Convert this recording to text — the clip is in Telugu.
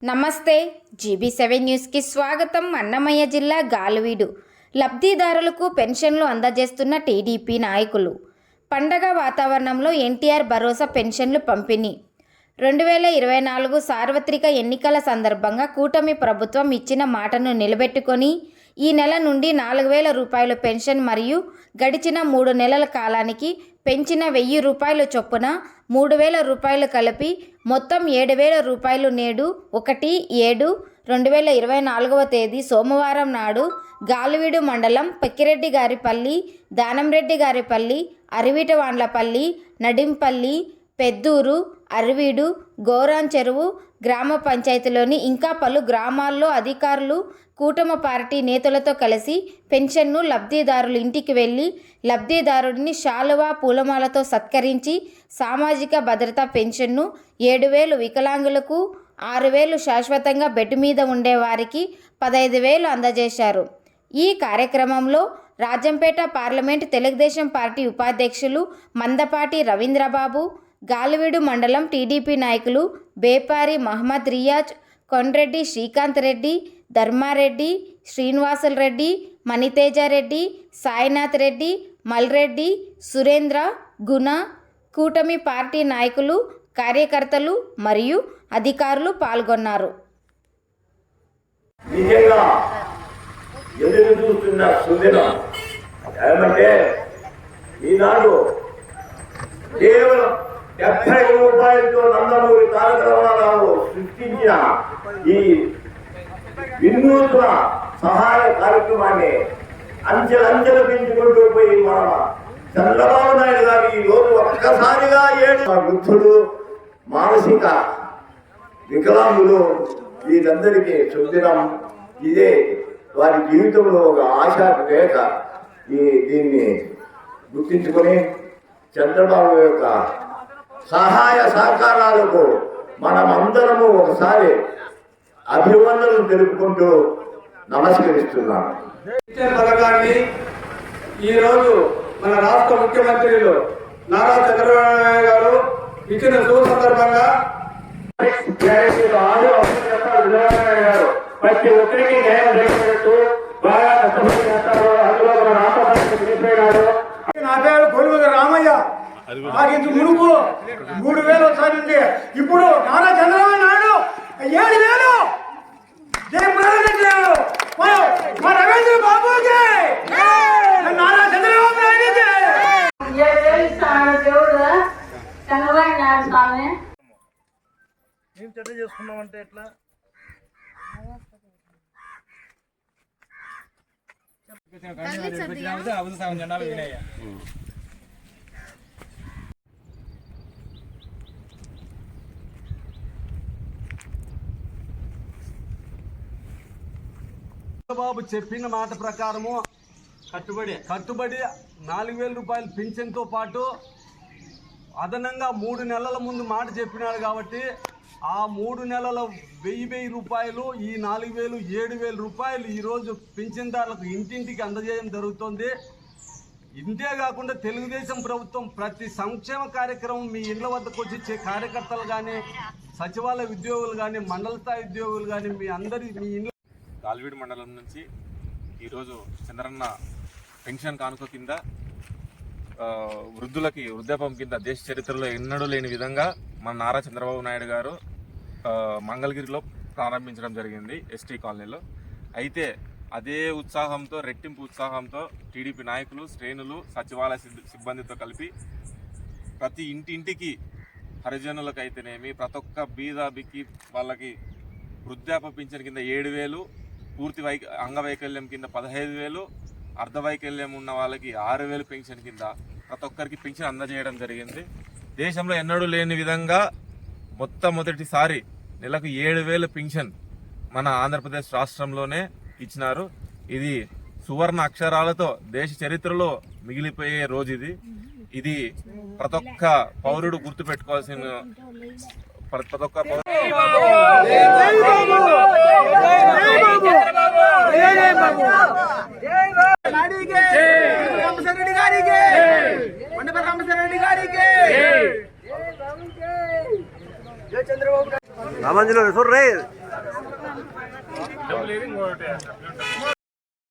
నమస్తే GB7 న్యూస్కి స్వాగతం. అన్నమయ్య జిల్లా గాలివీడు లబ్ధిదారులకు పెన్షన్లు అందజేస్తున్న టీడీపీ నాయకులు. పండగ వాతావరణంలో ఎన్టీఆర్ భరోసా పెన్షన్లు పంపిణీ. 2024 సార్వత్రిక ఎన్నికల సందర్భంగా కూటమి ప్రభుత్వం ఇచ్చిన మాటను నిలబెట్టుకొని ఈ నెల నుండి 4,000 రూపాయల పెన్షన్ మరియు గడిచిన 3 నెలల కాలానికి పెంచిన 1,000 రూపాయల చొప్పున 3,000 రూపాయలు కలిపి మొత్తం 7,000 రూపాయలు నేడు 1/7/2024 తేదీ సోమవారం నాడు గాలివీడు మండలం పక్కిరెడ్డిగారిపల్లి, దానంరెడ్డిగారిపల్లి, అరివిటవాండ్లపల్లి, నడింపల్లి, పెద్దూరు, అరివీడు, గోరాన్ చెరువు గ్రామ పంచాయతీలోని ఇంకా పలు గ్రామాల్లో అధికారులు కూటమి పార్టీ నేతలతో కలిసి పెన్షన్ను లబ్ధిదారుల ఇంటికి వెళ్లి లబ్ధిదారుడిని శాలువా పూలమాలతో సత్కరించి సామాజిక భద్రతా పెన్షన్ను 7,000 వికలాంగులకు, 6,000 శాశ్వతంగా బెడ్ మీద ఉండేవారికి 15,000 అందజేశారు. ఈ కార్యక్రమంలో రాజంపేట పార్లమెంట్ తెలుగుదేశం పార్టీ ఉపాధ్యక్షులు మందపాటి రవీంద్రబాబు, గాలివీడు మండలం టీడీపీ నాయకులు బేపారి మహమ్మద్ రియాజ్, కొండ్రెడ్డి శ్రీకాంత్ రెడ్డి, ధర్మారెడ్డి, శ్రీనివాసులు రెడ్డి, మణితేజారెడ్డి, సాయినాథ్ రెడ్డి, మల్రెడ్డి, సురేంద్ర, గుణ, కూటమి పార్టీ నాయకులు, కార్యకర్తలు మరియు అధికారులు పాల్గొన్నారు. నిజంగా ఎదురు చూస్తున్న సుదినం ఏమంటే ఈనాడు కేవలం 70 రూపాయలతో నందమూరి తారక రామారావు సృష్టించిన ఈ వినూత్న సహాయ కార్యక్రమాన్ని అంచెలంచెలు పెంచుకుంటూ పోయి మన చంద్రబాబు నాయుడు గారు ఈ రోజు ఒక్కసారిగా 7 వృద్ధులు, మానసిక వికలాంగులు వీరందరికీ సుదినం. ఇదే వారి జీవితంలో ఒక ఆశా రేఖ. దీన్ని గుర్తించుకొని చంద్రబాబు యొక్క సహాయ సహకారాలకు మనమందరము ఒకసారి అభివందనలు తెలుపుకుంటూ నమస్కరిస్తున్నాను. పథకాన్ని ఈరోజు మన రాష్ట్ర ముఖ్యమంత్రులు నారా చంద్రబాబు నాయుడు గారు ఇచ్చిన శుభ సందర్భంగా ప్రతి ఒక్కరికి న్యాయం జరిగినట్టు బాగా కష్టపడి చేస్తారు. అందులో మన రాష్ట్ర పిలిపోయినాడు. నా పేరు కొలువుల రామయ్య. నాకు ఇంత మునుపు 3,000 ఒకసారి ఉంది. ఇప్పుడు నారా చంద్రబాబు నాయుడు 7,000 మా రవీంద్ర బాబుకి, నారా చంద్రబాబు నాయుడుకి 7,000 ఇస్తాడు దేవుడు. చంద్రబాబు నాయుడు స్వామి మేము చెడ్డ చేసుకున్నామంటే ఎట్లా? చంద్రబాబు చెప్పిన మాట ప్రకారము కట్టుబడి 4,000 రూపాయలు పింఛన్తో పాటు అదనంగా 3 నెలల ముందు మాట చెప్పినాడు కాబట్టి ఆ 3 నెలల 1,000 రూపాయలు, ఈ 4,000 7,000 రూపాయలు ఈరోజు పింఛన్దారులకు ఇంటింటికి అందజేయడం జరుగుతుంది. ఇంతే కాకుండా తెలుగుదేశం ప్రభుత్వం ప్రతి సంక్షేమ కార్యక్రమం మీ ఇళ్ల వద్దకు వచ్చి ఇచ్చే కార్యకర్తలు కానీ, సచివాలయ ఉద్యోగులు కానీ, మండల స్థాయి ఉద్యోగులు కానీ మీ ఇళ్ళ గాలివీడు మండలం నుంచి ఈరోజు చంద్రన్న పెన్షన్ కానుక కింద వృద్ధులకి వృద్ధాపం కింద దేశ చరిత్రలో ఎన్నడూ లేని విధంగా మన నారా చంద్రబాబు నాయుడు గారు మంగళగిరిలో ప్రారంభించడం జరిగింది, ఎస్టీ కాలనీలో. అయితే అదే ఉత్సాహంతో, రెట్టింపు ఉత్సాహంతో టీడీపీ నాయకులు, శ్రేణులు, సచివాలయ సిబ్బందితో కలిపి ప్రతి ఇంటింటికి హరిజనులకైతేనేమి ప్రతి ఒక్క బీదాబికి వాళ్ళకి వృద్ధాప్య పింఛన్ కింద 7,000, పూర్తి అంగవైకల్యం కింద 15,000, అర్ధవైకల్యం ఉన్న వాళ్ళకి 6,000 పెన్షన్ కింద ప్రతి ఒక్కరికి పెన్షన్ అందజేయడం జరిగింది. దేశంలో ఎన్నడూ లేని విధంగా మొట్టమొదటిసారి నెలకు 7,000 పెన్షన్ మన ఆంధ్రప్రదేశ్ రాష్ట్రంలోనే ఇచ్చినారు. ఇది సువర్ణ అక్షరాలతో దేశ చరిత్రలో మిగిలిపోయే రోజు ఇది ప్రతి ఒక్క పౌరుడు గుర్తుపెట్టుకోవాల్సిన ప్రతి ఒక్క రామాంజలి డబ్బులు ఏది ఇంకోటి